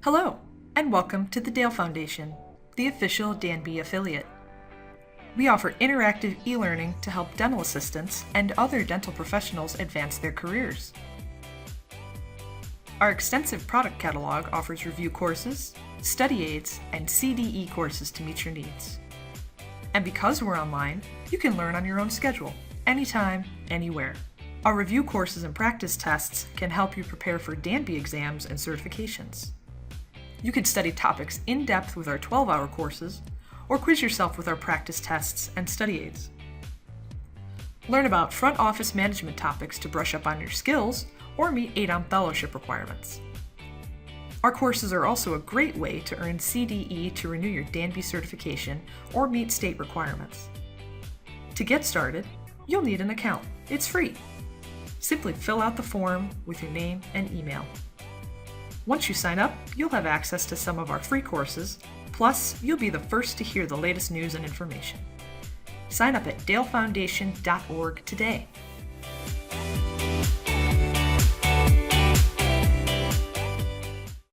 Hello, and welcome to the Dale Foundation, the official DANB affiliate. We offer interactive e-learning to help dental assistants and other dental professionals advance their careers. Our extensive product catalog offers review courses, study aids, and CDE courses to meet your needs. And because we're online, you can learn on your own schedule, anytime, anywhere. Our review courses and practice tests can help you prepare for DANB exams and certifications. You can study topics in depth with our 12-hour courses, or quiz yourself with our practice tests and study aids. Learn about front office management topics to brush up on your skills, or meet ADOM fellowship requirements. Our courses are also a great way to earn CDE to renew your DANB certification or meet state requirements. To get started, you'll need an account. It's free. Simply fill out the form with your name and email. Once you sign up, you'll have access to some of our free courses, plus you'll be the first to hear the latest news and information. Sign up at dalefoundation.org today.